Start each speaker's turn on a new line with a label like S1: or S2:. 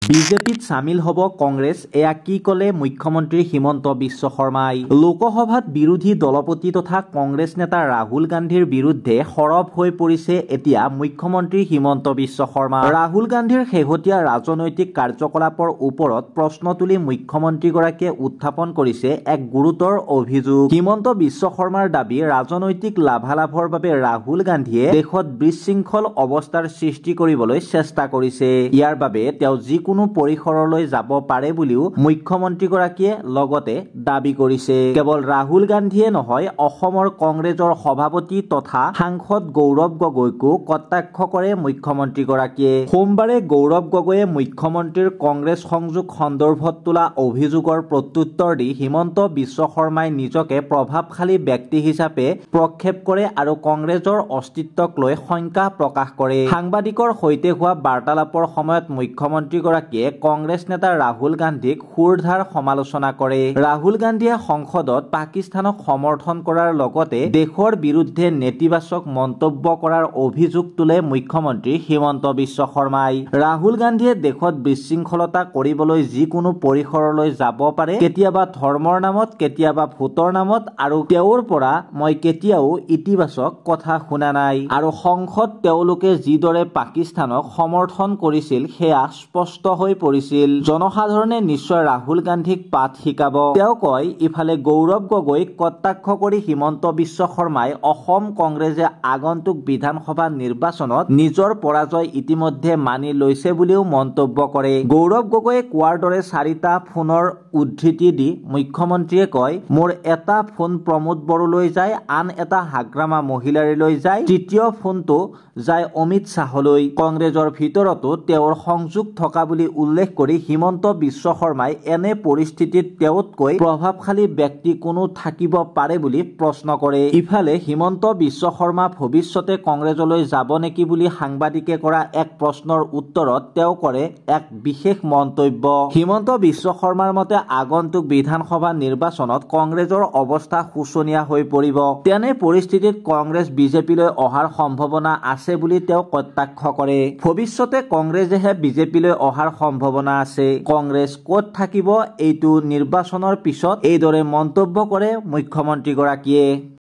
S1: বিজেপিত সামিল হব কংগ্ৰেছ এয়া কি কলে মুখ্যমন্ত্ৰী হিমন্ত বিশ্ব শৰ্মাই লোকসভাত বিৰোধী দলপতি তথা কংগ্ৰেছ নেতা ৰাহুল গান্ধীৰ বিৰুদ্ধে সৰব হৈ পৰিছে এতিয়া মুখ্যমন্ত্ৰী হিমন্ত বিশ্ব শৰ্মা ৰাহুল গান্ধীৰ শেহতীয়া ৰাজনৈতিক কাৰ্যকলাপৰ ওপৰত প্ৰশ্ন তুলি মুখ্যমন্ত্ৰীগৰাকীয়ে উত্থাপন কৰিছে এক গুৰুতৰ অভিযোগ হিমন্ত বিশ্ব শৰ্মাৰ দাবী ৰাজনৈতিক লাভালাভৰ বাবে ৰাহুল গান্ধীয়ে দেশত বিশৃংখল অৱস্থাৰ সৃষ্টি কৰিবলৈ চেষ্টা কৰিছে ইয়াৰ বাবে তেওঁ যিকোনো পৰিসৰলৈ যাব পাৰে বুলিও মুখ্যমন্ত্ৰীগৰাকীয়ে লগতে দাবী কৰিছে কেৱল ৰাহুল গান্ধীয়ে নহয় অসমৰ কংগ্ৰেছৰ সভাপতি তথা সাংসদ গৌৰৱ গগৈকো কটাক্ষ কৰে মুখ্যমন্ত্ৰীগৰাকীয়ে সোমবাৰে গৌৰৱ গগৈয়ে মুখ্যমন্ত্ৰীৰ কংগ্ৰেছ সংযোগ সন্দৰ্ভত তোলা অভিযোগৰ প্ৰত্যুত্তৰ দি হিমন্ত বিশ্ব শৰ্মাই নিজকে প্ৰভাৱশালী ব্যক্তি হিচাপে প্ৰক্ষেপ কৰে আৰু কংগ্ৰেছৰ অস্তিত্বক লৈ শংকা প্ৰকাশ কৰে সাংবাদিকৰ সৈতে হোৱা বাৰ্তালাপৰ সময়ত মুখ্যমন্ত্ৰীগৰাকীয়ে কংগ্ৰেছ নেতা ৰাহুল গান্ধীক সুৰধাৰ সমালোচনা কৰে ৰাহুল গান্ধীয়ে সংসদত পাকিস্তানক সমৰ্থন কৰাৰ লগতে দেশৰ বিৰুদ্ধে নেতিবাচক মন্তব্য কৰাৰ অভিযোগ তোলে মুখ্যমন্ত্ৰী হিমন্ত বিশ্ব শৰ্মাই ৰাহুল গান্ধীয়ে দেশত বিশৃংখলতা কৰিবলৈ যিকোনো পৰিসৰলৈ যাব পাৰে কেতিয়াবা ধৰ্মৰ নামত কেতিয়াবা ভোটৰ নামত আৰু তেওঁৰ পৰা মই কেতিয়াও ইতিবাচক কথা শুনা নাই আৰু সংসদ তেওঁলোকে যিদৰে পাকিস্তানক সমৰ্থন কৰিছিল সেয়া স্পষ্ট হৈ পৰিছিল জনসাধাৰণে নিশ্চয় ৰাহুল গান্ধীক পাঠ শিকাব তেওঁ কয় ইফালে গৌৰৱ গগৈক কটাক্ষ কৰি হিমন্ত বিশ্ব শৰ্মাই অসম কংগ্ৰেছে আগন্তুক বিধানসভা নিৰ্বাচনত নিজৰ পৰাজয় ইতিমধ্যে মানি লৈছে বুলিও মন্তব্য কৰে গৌৰৱ গগৈয়ে কোৱাৰ দৰে 4টা ফোনৰ উদ্ধৃতি দি মুখ্যমন্ত্ৰীয়ে কয় মোৰ এটা ফোন প্ৰমোদ বড়োলৈ যায় আন এটা হাগ্ৰামা মহিলাৰীলৈ যায় তৃতীয় ফোনটো যায় অমিত শাহলৈ কংগ্ৰেছৰ ভিতৰতো তেওঁৰ সংযোগ থকা বুলি উল্লেখ কৰি হিমন্ত বিশ্ব শৰ্মাই এনে পৰিস্থিতিত তেওঁতকৈ প্ৰভাৱশালী ব্যক্তি কোনো থাকিব পাৰে বুলি প্ৰশ্ন কৰে ইফালে হিমন্ত বিশ্ব শৰ্মা ভৱিষ্যতে কংগ্ৰেছলৈ যাব নেকি বুলি সাংবাদিকে কৰা এক প্ৰশ্নৰ উত্তৰত তেওঁ কৰে এক বিশেষ মন্তব্য হিমন্ত বিশ্ব শৰ্মাৰ মতে আগন্তুক বিধানসভা নিৰ্বাচনত কংগ্ৰেছৰ অৱস্থা শোচনীয় হৈ পৰিব তেনে পৰিস্থিতিত কংগ্ৰেছ বিজেপিলৈ অহাৰ সম্ভাৱনা আছে বুলি তেওঁ কটাক্ষ কৰে ভৱিষ্যতে কংগ্ৰেছেহে বিজেপিলৈ অহাৰ সম্ভাৱনা আছে কংগ্ৰেছ ক'ত থাকিব এইটো নিৰ্বাচনৰ পিছত এইদৰে মন্তব্য কৰে মুখ্যমন্ত্ৰীগৰাকীয়ে